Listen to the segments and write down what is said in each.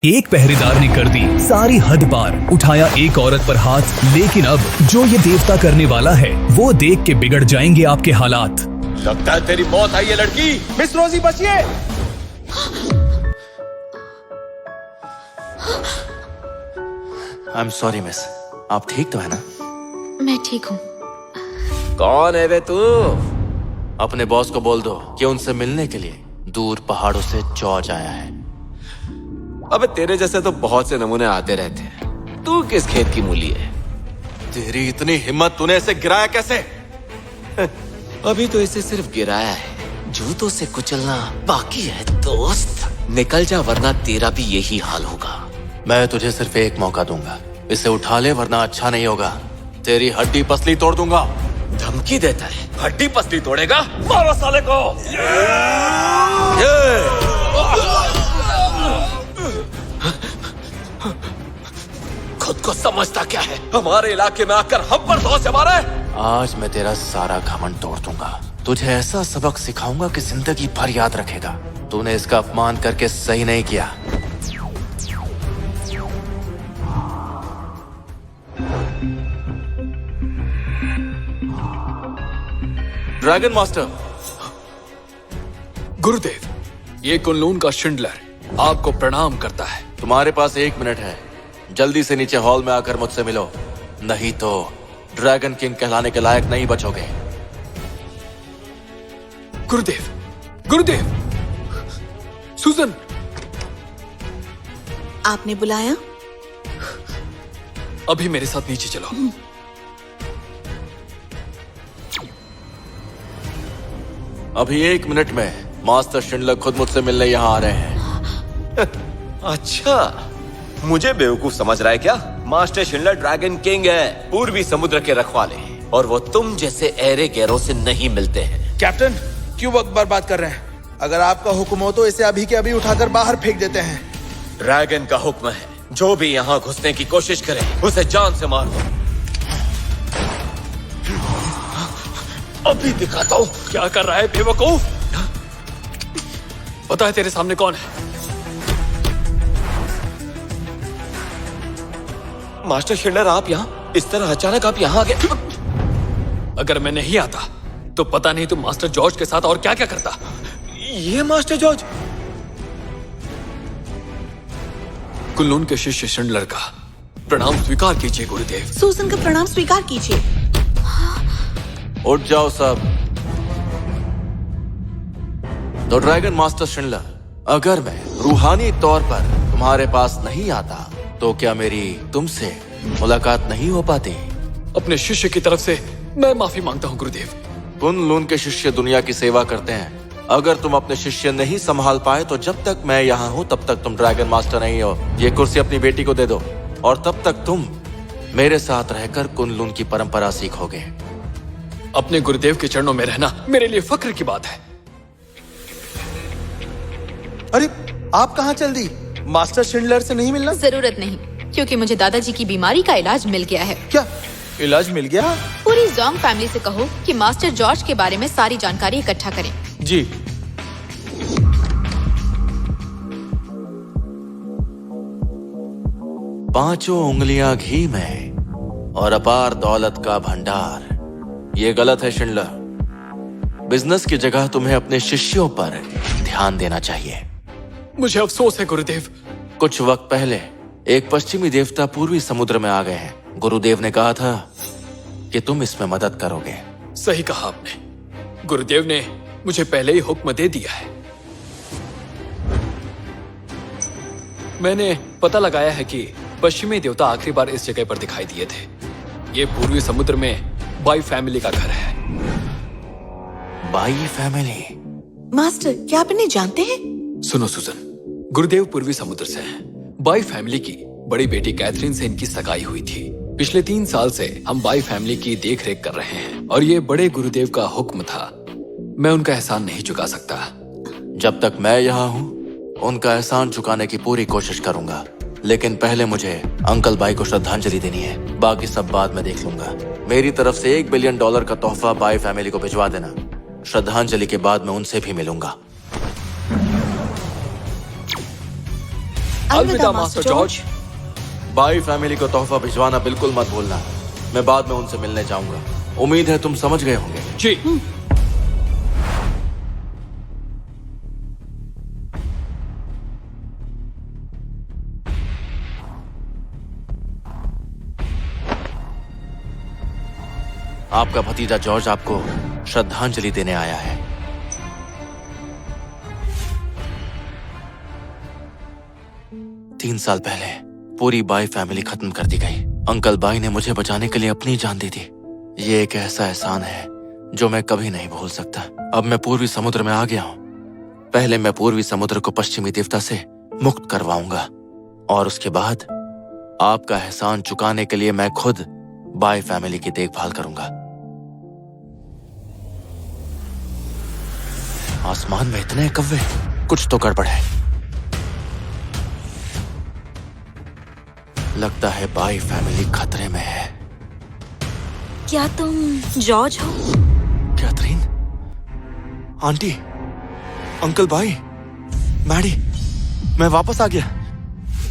एक पहरेदार ने कर दी सारी हद पार, उठाया एक औरत पर हाथ। लेकिन अब जो ये देवता करने वाला है वो देख के बिगड़ जाएंगे आपके हालात। लगता है तेरी मौत आई है लड़की। मिस रोजी बचिए। आई एम सॉरी मिस, आप ठीक तो है ना? मैं ठीक हूँ। कौन है वे तू? अपने बॉस को बोल दो कि उनसे मिलने के लिए दूर पहाड़ों से जॉर्ज आया है। अबे तेरे जैसे तो बहुत से नमूने आते रहते हैं। तू किस खेत की मूली है? तेरी इतनी हिम्मत, तूने इसे गिराया कैसे? अभी तो इसे सिर्फ गिराया है, जूतों से कुचलना बाकी है दोस्त। निकल जा वरना तेरा भी यही हाल होगा। मैं तुझे सिर्फ एक मौका दूंगा, इसे उठा ले वरना अच्छा नहीं होगा। तेरी हड्डी पसली तोड़ दूंगा। धमकी देता है? हड्डी पसली तोड़ेगा? मारो साले को। खुद को समझता क्या है? हमारे इलाके में आकर हम पर धौंस से मारा है। आज मैं तेरा सारा घमंड तोड़ दूंगा। तुझे ऐसा सबक सिखाऊंगा कि जिंदगी भर याद रखेगा। तूने इसका अपमान करके सही नहीं किया। Dragon master. गुरुदेव, ये कुनलून का शिंडलर आपको प्रणाम करता है। तुम्हारे पास 1 मिनट है, जल्दी से नीचे हॉल में आकर मुझसे मिलो, नहीं तो ड्रैगन किंग कहलाने के लायक नहीं बचोगे। गुरुदेव, गुरुदेव, सुजन। आपने बुलाया? अभी मेरे साथ नीचे चलो। अभी 1 मिनट में मास्टर शिंडलर खुद मुझसे मिलने यहाँ आ रहे हैं। अच्छा, मुझे बेवकूफ समझ रहा है क्या? मास्टर शिंडलर ड्रैगन किंग है, पूर्वी समुद्र के रखवाले, और वो तुम जैसे ऐरे गैरों से नहीं मिलते हैं। कैप्टन, क्यों वक्त बर्बाद कर रहे हैं? अगर आपका हुक्म हो तो इसे अभी के अभी उठाकर बाहर फेंक देते हैं। ड्रैगन का हुक्म है, जो भी यहाँ घुसने की कोशिश करे उसे जान से मार दो। अभी दिखाता हूँ। क्या कर रहा है बेवकूफ? पता है तेरे सामने कौन है? मास्टर शिंडलर, आप यहाँ इस तरह अचानक आप यहाँ आ गए? अगर मैं नहीं आता तो पता नहीं तुम मास्टर जॉर्ज के साथ और क्या क्या करता। ये मास्टर जॉर्ज? कुनलून के शिष्य शिंडलर का प्रणाम स्वीकार कीजिए गुरुदेव। सुजन का प्रणाम स्वीकार कीजिए। उठ जाओ सब। तो ड्रैगन मास्टर शिंडलर, अगर मैं रूहानी तौर पर तुम्हारे पास नहीं आता तो क्या मेरी तुमसे मुलाकात नहीं हो पाती? अपने शिष्य की तरफ से मैं माफी मांगता हूँ गुरुदेव। कुनलून के शिष्य दुनिया की सेवा करते हैं। अगर तुम अपने शिष्य नहीं संभाल पाए तो जब तक मैं यहाँ हूँ तब तक तुम ड्रैगन मास्टर नहीं हो। ये कुर्सी अपनी बेटी को दे दो और तब तक तुम मेरे साथ रहकर कुनलून की परंपरा सीखोगे। अपने गुरुदेव के चरणों में रहना मेरे लिए फक्र की बात है। अरे, आप कहाँ चल दी? मास्टर शिंडलर से नहीं मिलना? जरूरत नहीं, क्योंकि मुझे दादाजी की बीमारी का इलाज मिल गया है। क्या इलाज मिल गया? पूरी जोंग फैमिली से कहो कि मास्टर जॉर्ज के बारे में सारी जानकारी इकट्ठा करें। जी। पांचों उंगलियां घी में और अपार दौलत का भंडार। ये गलत है शिंडलर। बिजनेस की जगह तुम्हें अपने शिष्यों पर ध्यान देना चाहिए। मुझे अफसोस है गुरुदेव। कुछ वक्त पहले एक पश्चिमी देवता पूर्वी समुद्र में आ गए हैं। गुरुदेव ने कहा था कि तुम इसमें मदद करोगे। सही कहा आपने। गुरुदेव ने मुझे पहले ही हुक्म दे दिया है। मैंने पता लगाया है कि पश्चिमी देवता आखिरी बार इस जगह पर दिखाई दिए थे। ये पूर्वी समुद्र में बाई फैमिली का घर है। By family? मास्टर, क्या आप इन्हें जानते हैं? सुनो सुजन, गुरुदेव पूर्वी समुद्र से हैं। बाई फैमिली की बड़ी बेटी कैथरीन से इनकी सगाई हुई थी। पिछले 3 साल से हम बाई फैमिली की देख रेख कर रहे हैं और ये बड़े गुरुदेव का हुक्म था। मैं उनका एहसान नहीं चुका सकता। जब तक मैं यहाँ हूँ उनका एहसान चुकाने की पूरी कोशिश करूंगा, लेकिन पहले मुझे अंकल बाई को श्रद्धांजलि देनी है। बाकी सब बाद में देख लूंगा। मेरी तरफ से $1 बिलियन का तोहफा बाई फैमिली को भिजवा देना। श्रद्धांजलि के बाद मैं उनसे भी मिलूंगा। अलविदा मास्टर जॉर्ज। बाई फैमिली को तोहफा भिजवाना बिल्कुल मत भूलना। मैं बाद में उनसे मिलने जाऊंगा। उम्मीद है तुम समझ गए होंगे। जी। आपका भतीजा जॉर्ज आपको श्रद्धांजलि देने आया है। तीन साल पहले पूरी बाई फैमिली खत्म कर दी गई। अंकल बाई ने मुझे बचाने के लिए अपनी जान दी थी। ये एक ऐसा एहसान है जो मैं कभी नहीं भूल सकता। अब मैं पूर्वी समुद्र में आ गया हूँ। पहले मैं पूर्वी समुद्र को पश्चिमी देवता से मुक्त करवाऊंगा और उसके बाद आपका एहसान चुकाने के लिए मैं खुद बाई फैमिली की देखभाल करूंगा। आसमान में इतने कौवे, कुछ तो गड़बड़ है। लगता है बाई फैमिली खतरे में है। क्या तुम जॉर्ज हो? Catherine, aunty, uncle bye, Maddy, मैं वापस आ गया।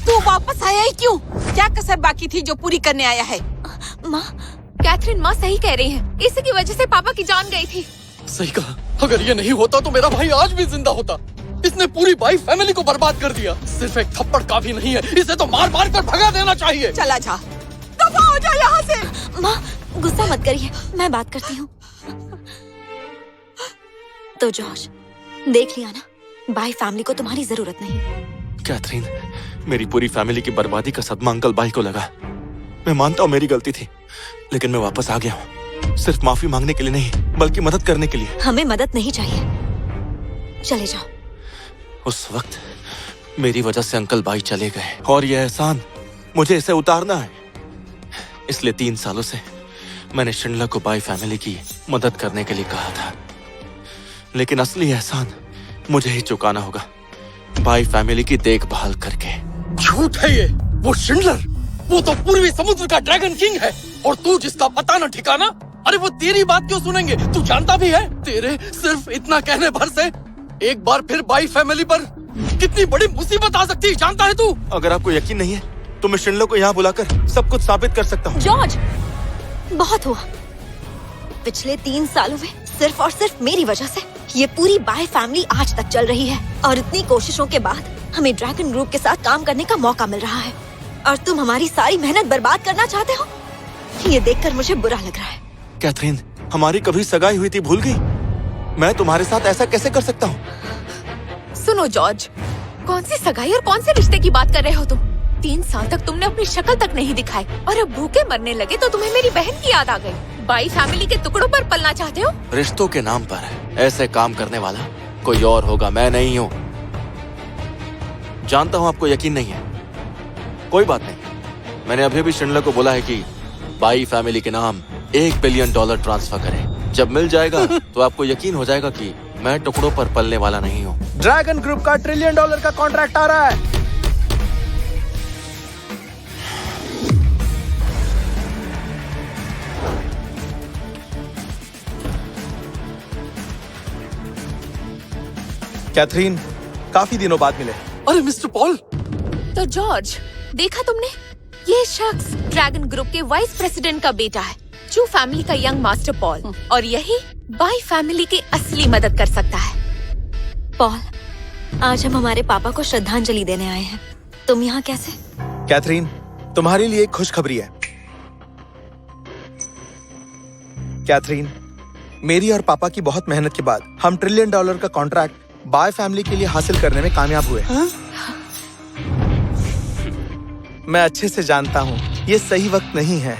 तू वापस आया ही क्यों? क्या कसर बाकी थी जो पूरी करने आया है? माँ, कैथरीन माँ सही कह रही है। इसी की वजह से पापा की जान गई थी। सही कहा। अगर ये नहीं होता तो मेरा भाई आज भी जिंदा होता। इसने पूरी बाई फैमिली को बर्बाद कर दिया। सिर्फ एक थप्पड़ काफी नहीं है, इसे तो मार मार कर भगा देना चाहिए। चला जा, दफा हो जा यहाँ से। माँ, गुस्सा मत करिए, मैं बात करती हूँ। तो जॉर्ज, देख लिया ना, बाई फैमिली को तुम्हारी जरूरत नहीं। कैथरीन, मेरी पूरी फैमिली की बर्बादी का सदमा अंकल बाई को लगा। मैं मानता हूँ मेरी गलती थी, लेकिन मैं वापस आ गया हूँ। सिर्फ माफी मांगने के लिए नहीं, बल्कि मदद करने के लिए। हमें मदद नहीं चाहिए, चले जाओ। उस वक्त मेरी वजह से अंकल बाई चले गए और यह एहसान मुझे इसे उतारना है। इसलिए 3 सालों से मैंने शिंडलर को बाई फैमिली की मदद करने के लिए कहा था, लेकिन असली एहसान मुझे ही चुकाना होगा, बाई फैमिली की देखभाल करके। झूठ है ये। वो शिंडलर, वो तो पूर्वी समुद्र का ड्रैगन किंग है, और तू जिसका पता न ठिकाना। अरे वो तेरी बात क्यों सुनेंगे? तू जानता भी है, तेरे सिर्फ इतना कहने भर से एक बार फिर बाई फैमिली पर कितनी बड़ी मुसीबत आ सकती है, जानता है तू? अगर आपको यकीन नहीं है तो मैं शिंडलर को यहाँ बुलाकर सब कुछ साबित कर सकता हूँ। जॉर्ज, बहुत हुआ। पिछले 3 सालों में सिर्फ और सिर्फ मेरी वजह से ये पूरी बाई फैमिली आज तक चल रही है, और इतनी कोशिशों के बाद हमें ड्रैगन ग्रुप के साथ काम करने का मौका मिल रहा है, और तुम हमारी सारी मेहनत बर्बाद करना चाहते हो। ये देखकर मुझे बुरा लग रहा है। कैथरीन, हमारी कभी सगाई हुई थी, भूल गई? मैं तुम्हारे साथ ऐसा कैसे कर सकता हूँ? सुनो जॉर्ज, कौन सी सगाई और कौन से रिश्ते की बात कर रहे हो तुम? 3 साल तक तुमने अपनी शक्ल तक नहीं दिखाई, और अब भूखे मरने लगे तो तुम्हें मेरी बहन की याद आ गई। बाई फैमिली के टुकड़ों पर पलना चाहते हो? रिश्तों के नाम पर ऐसे काम करने वाला कोई और होगा, मैं नहीं हूँ। जानता हूँ आपको यकीन नहीं है, कोई बात नहीं। मैंने अभी भी शिंडलर को बोला है कि बाई फैमिली के नाम $1 बिलियन ट्रांसफर करें। जब मिल जाएगा तो आपको यकीन हो जाएगा कि मैं टुकड़ों पर पलने वाला नहीं हूँ। ड्रैगन ग्रुप का $1 ट्रिलियन का कॉन्ट्रैक्ट आ रहा है। कैथरीन, काफी दिनों बाद मिले। अरे मिस्टर पॉल। तो जॉर्ज, देखा तुमने, ये शख्स ड्रैगन ग्रुप के वाइस प्रेसिडेंट का बेटा है, चू फैमिली का यंग मास्टर पॉल, और यही बाई फैमिली की असली मदद कर सकता है। पॉल, आज हम हमारे पापा को श्रद्धांजलि देने आए हैं। तुम यहाँ कैसे? कैथरीन, तुम्हारे लिए एक खुशखबरी है। कैथरीन, मेरी और पापा की बहुत मेहनत के बाद हम $1 ट्रिलियन का कॉन्ट्रैक्ट बाय फैमिली के लिए हासिल करने में कामयाब हुए। मैं अच्छे से जानता हूँ ये सही वक्त नहीं है,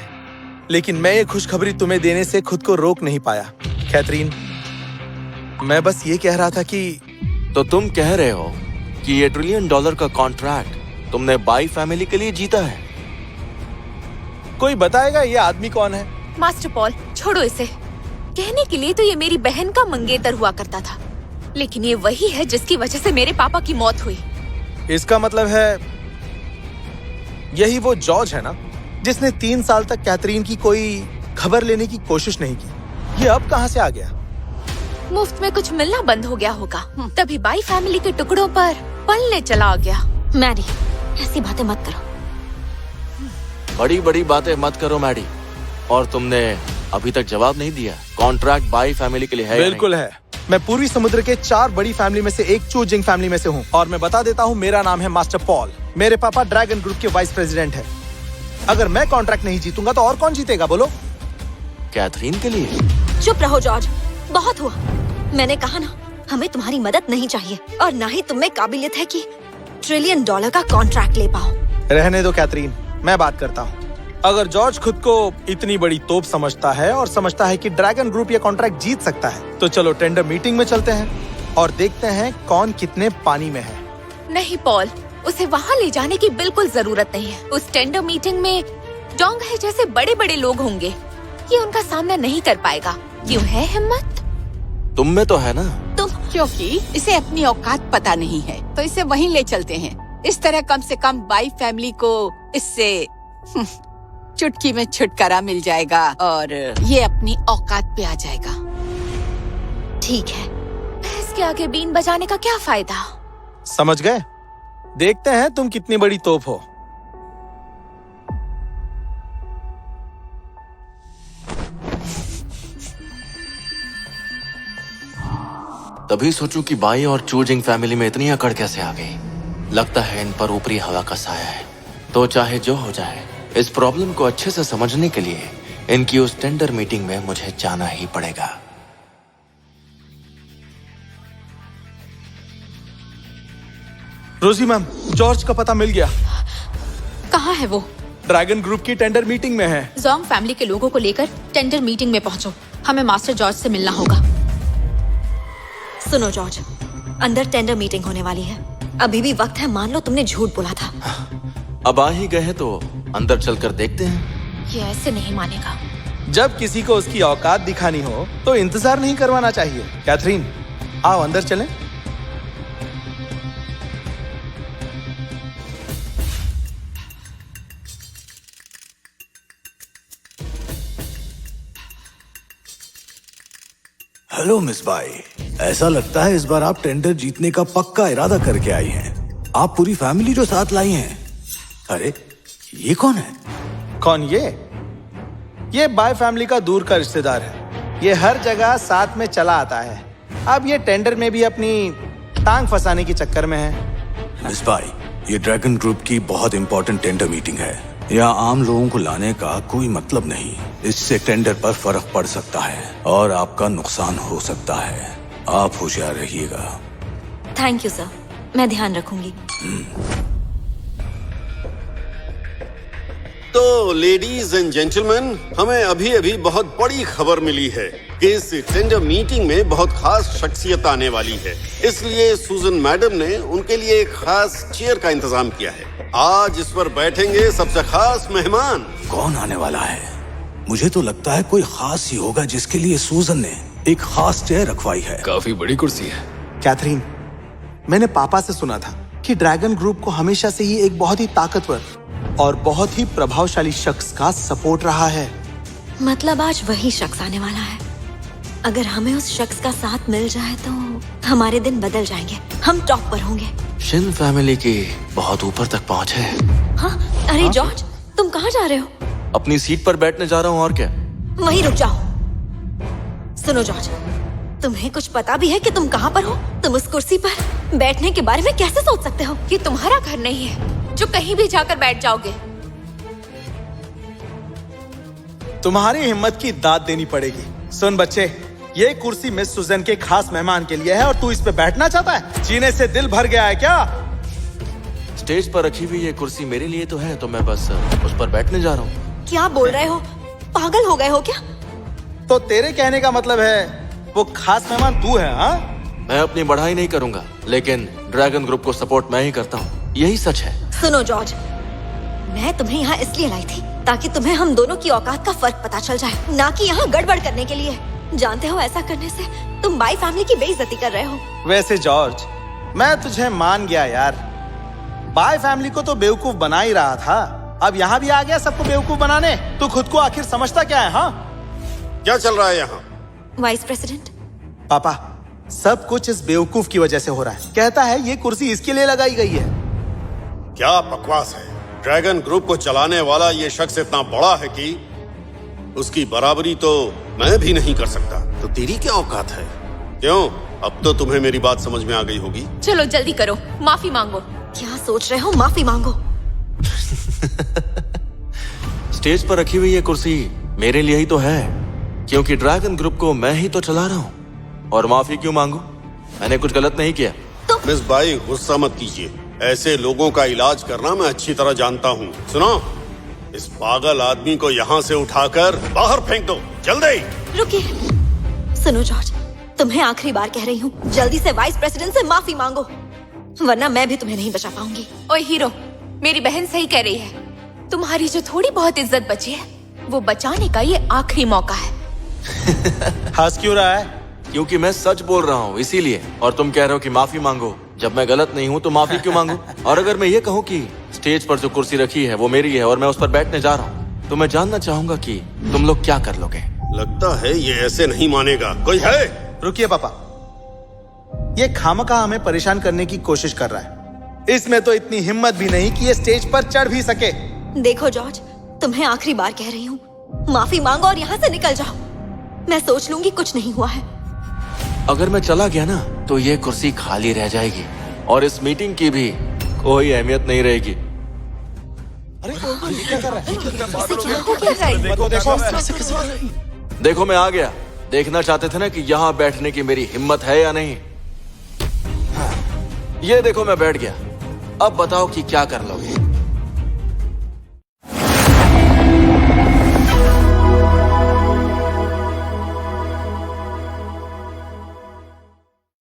लेकिन मैं ये खुशखबरी तुम्हें देने से खुद को रोक नहीं पाया। कैथरीन, मैं बस ये कह रहा था कि तो तुम कह रहे हो कि ये $1 ट्रिलियन का कॉन्ट्रैक्ट तुमने बाई फैमिली के लिए जीता है? कोई बताएगा ये आदमी कौन है? मास्टर पॉल, छोड़ो इसे। कहने के लिए तो ये मेरी बहन का मंगेतर हुआ करता था, लेकिन ये वही है जिसकी वजह से मेरे पापा की मौत हुई। इसका मतलब है यही वो जॉर्ज है ना, जिसने 3 साल तक कैथरीन की कोई खबर लेने की कोशिश नहीं की। ये अब कहाँ से आ गया? मुफ्त में कुछ मिलना बंद हो गया होगा, तभी बाई फैमिली के टुकड़ों पर पलने चला आ गया। मैरी, ऐसी बातें मत करो। बड़ी बड़ी बातें मत करो मैडी। और तुमने अभी तक जवाब नहीं दिया, कॉन्ट्रैक्ट बाई फैमिली के लिए है या बिल्कुल है। मैं पूर्वी समुद्र के 4 बड़ी फैमिली में से एक चूजिंग फैमिली में से हूँ, और मैं बता देता हूँ, मेरा नाम है मास्टर पॉल। मेरे पापा ड्रैगन ग्रुप के वाइस प्रेसिडेंट है। अगर मैं कॉन्ट्रैक्ट नहीं जीतूंगा तो और कौन जीतेगा बोलो? नहीं? कैथरीन के लिए? चुप रहो जॉर्ज, बहुत हुआ। मैंने कहा ना, हमें तुम्हारी मदद नहीं चाहिए, और ना ही तुम में काबिलियत है कि $1 ट्रिलियन का कॉन्ट्रैक्ट ले पाओ। रहने दो कैथरीन, मैं बात करता हूँ। अगर जॉर्ज खुद को इतनी बड़ी तोप समझता है और समझता है कि ड्रैगन ग्रुप ये कॉन्ट्रैक्ट जीत सकता है, तो चलो टेंडर मीटिंग में चलते हैं और देखते हैं कौन कितने पानी में है। नहीं पॉल, उसे वहाँ ले जाने की बिल्कुल जरूरत नहीं है। उस टेंडर मीटिंग में डोंगहे जैसे बड़े बड़े लोग होंगे, ये उनका सामना नहीं कर पाएगा। क्यों है हिम्मत? तुम में तो है ना। तुम क्योंकि इसे अपनी औकात पता नहीं है, तो इसे वहीं ले चलते हैं। इस तरह कम से कम बाई फैमिली को इससे चुटकी में छुटकारा मिल जाएगा और ये अपनी औकात पे आ जाएगा। ठीक है। इसके आगे बीन बजाने का क्या फायदा? समझ गए? देखते हैं तुम कितनी बड़ी तोप हो। तभी सोचूं कि बाई और चूजिंग फैमिली में इतनी अकड़ कैसे आ गई। लगता है इन पर ऊपरी हवा का साया है। तो चाहे जो हो जाए, इस प्रॉब्लम को अच्छे से समझने के लिए इनकी उस टेंडर मीटिंग में मुझे जाना ही पड़ेगा। रोजी मैम, जॉर्ज का पता मिल गया। कहाँ है वो? ड्रैगन ग्रुप की टेंडर मीटिंग में है। जोंग फैमिली के लोगों को लेकर टेंडर मीटिंग में पहुंचो। हमें मास्टर जॉर्ज से मिलना होगा। सुनो जॉर्ज, अंदर टेंडर मीटिंग होने वाली है। अभी भी वक्त है, मान लो तुमने झूठ बोला था। अब आ ही गए हैं तो अंदर चलकर देखते हैं। ये ऐसे नहीं मानेगा। जब किसी को उसकी औकात दिखानी हो तो इंतजार नहीं करवाना चाहिए। कैथरीन, आओ अंदर चलें। हेलो मिस बाई, ऐसा लगता है इस बार आप टेंडर जीतने का पक्का इरादा करके आई हैं। आप पूरी फैमिली जो साथ लाई हैं। अरे ये कौन है? कौन ये बाय फैमिली का दूर का रिश्तेदार है। ये हर जगह साथ में चला आता है। अब ये टेंडर में भी अपनी टांग फंसाने के चक्कर में है। मिस बाई, ये ड्रैगन ग्रुप की बहुत इंपॉर्टेंट टेंडर मीटिंग है। यहाँ आम लोगों को लाने का कोई मतलब नहीं। इससे टेंडर पर फर्क पड़ सकता है और आपका नुकसान हो सकता है। आप होशियार रहिएगा। थैंक यू सर, मैं ध्यान रखूंगी। तो लेडीज एंड जेंटलमैन, हमें अभी अभी बहुत बड़ी खबर मिली है कि इस टेंडर मीटिंग में बहुत खास शख्सियत आने वाली है। इसलिए सुजन मैडम ने उनके लिए एक खास चेयर का इंतजाम किया है। आज इस पर बैठेंगे सबसे खास मेहमान। कौन आने वाला है? मुझे तो लगता है कोई खास ही होगा जिसके लिए सूजन ने एक खास चेयर रखवाई है। काफी बड़ी कुर्सी है। कैथरीन, मैंने पापा से सुना था कि ड्रैगन ग्रुप को हमेशा से ही एक बहुत ही ताकतवर और बहुत ही प्रभावशाली शख्स का सपोर्ट रहा है। मतलब आज वही शख्स आने वाला है। अगर हमें उस शख्स का साथ मिल जाए तो हमारे दिन बदल जाएंगे। हम टॉप पर होंगे। शिन फैमिली की बहुत ऊपर तक पहुंच है। हाँ? अरे जॉर्ज, तुम कहाँ जा रहे हो? अपनी सीट पर बैठने जा रहा हूँ, और क्या। वहीं रुक जाओ। सुनो जॉर्ज, तुम्हें कुछ पता भी है कि तुम कहाँ पर हो? तुम उस कुर्सी पर बैठने के बारे में कैसे सोच सकते हो? ये तुम्हारा घर नहीं है जो कहीं भी जाकर बैठ जाओगे। तुम्हारी हिम्मत की दाद देनी पड़ेगी। सुन बच्चे, ये कुर्सी मिस सुजन के खास मेहमान के लिए है और तू इस पे बैठना चाहता है? जीने से दिल भर गया है क्या? स्टेज पर रखी हुई ये कुर्सी मेरे लिए तो है, तो मैं बस उस पर बैठने जा रहा हूँ। क्या बोल रहे हो? पागल हो गए हो क्या? तो तेरे कहने का मतलब है वो खास मेहमान तू है? हाँ, मैं अपनी बढ़ाई नहीं करूंगा, लेकिन ड्रैगन ग्रुप को सपोर्ट मैं ही करता हूँ। यही सच है। सुनो जॉर्ज, मैं तुम्हें यहाँ इसलिए लाई थी ताकि तुम्हें हम दोनों की औकात का फर्क पता चल जाए, ना कि यहाँ गड़बड़ करने के लिए। जानते हो, ऐसा करने से तुम बाई फैमिली की बेइज्जती कर रहे हो। वैसे जॉर्ज, मैं तुझे मान गया यार। बाय फैमिली को तो बेवकूफ बना ही रहा था, अब यहाँ भी आ गया सबको बेवकूफ बनाने। तू खुद को आखिर समझता क्या है? हाँ, क्या चल रहा है यहाँ? वाइस प्रेसिडेंट, पापा, सब कुछ इस बेवकूफ की वजह से हो रहा है। कहता है ये कुर्सी इसके लिए लगाई गई है। क्या बकवास है। ड्रैगन ग्रुप को चलाने वाला ये शख्स इतना बड़ा है कि उसकी बराबरी तो मैं भी नहीं कर सकता। तो तेरी क्या औकात है? क्यों, अब तो तुम्हें मेरी बात समझ में आ गई होगी। चलो जल्दी करो, माफी मांगो। क्या सोच रहे हो? माफी मांगो। स्टेज पर रखी हुई ये कुर्सी मेरे लिए ही तो है, क्योंकि ड्रैगन ग्रुप को मैं ही तो चला रहा हूँ। और माफी क्यों मांगू? मैंने कुछ गलत नहीं किया। मिस बाई, गुस्सा मत कीजिए। ऐसे लोगों का इलाज करना मैं अच्छी तरह जानता हूँ। सुनो, इस पागल आदमी को यहाँ से उठाकर बाहर फेंक दो, जल्दी। रुकिए, सुनो जॉर्ज, तुम्हें आखिरी बार कह रही हूँ, जल्दी से वाइस प्रेसिडेंट से माफी मांगो, वरना मैं भी तुम्हें नहीं बचा पाऊंगी। ओए हीरो, मेरी बहन सही कह रही है। तुम्हारी जो थोड़ी बहुत इज्जत बची है, वो बचाने का ये आखिरी मौका है। हंस क्यों रहा है? क्योंकि मैं सच बोल रहा हूँ इसीलिए। और तुम कह रहे हो कि माफी मांगो। जब मैं गलत नहीं हूँ तो माफी क्यों मांगू? और अगर मैं ये कहूँ कि स्टेज पर जो कुर्सी रखी है वो मेरी है और मैं उस पर बैठने जा रहा हूँ, तो मैं जानना चाहूंगा कि तुम लोग क्या कर लोगे। लगता है ये ऐसे नहीं मानेगा। कोई है? रुकिए पापा, ये खामखा हमें परेशान करने की कोशिश कर रहा है। इसमें तो इतनी हिम्मत भी नहीं कि ये स्टेज पर चढ़ भी सके। देखो जॉर्ज, तुम्हें आखिरी बार कह रही हूँ, माफी मांगो और यहाँ से निकल जाओ। मैं सोच लूंगी कुछ नहीं हुआ है। अगर मैं चला गया ना तो ये कुर्सी खाली रह जाएगी और इस मीटिंग की भी कोई अहमियत नहीं रहेगी। देखो मैं आ गया। देखना चाहते थे ना कि यहाँ बैठने की मेरी हिम्मत है या नहीं। ये देखो मैं बैठ गया। अब बताओ कि क्या कर लोगे।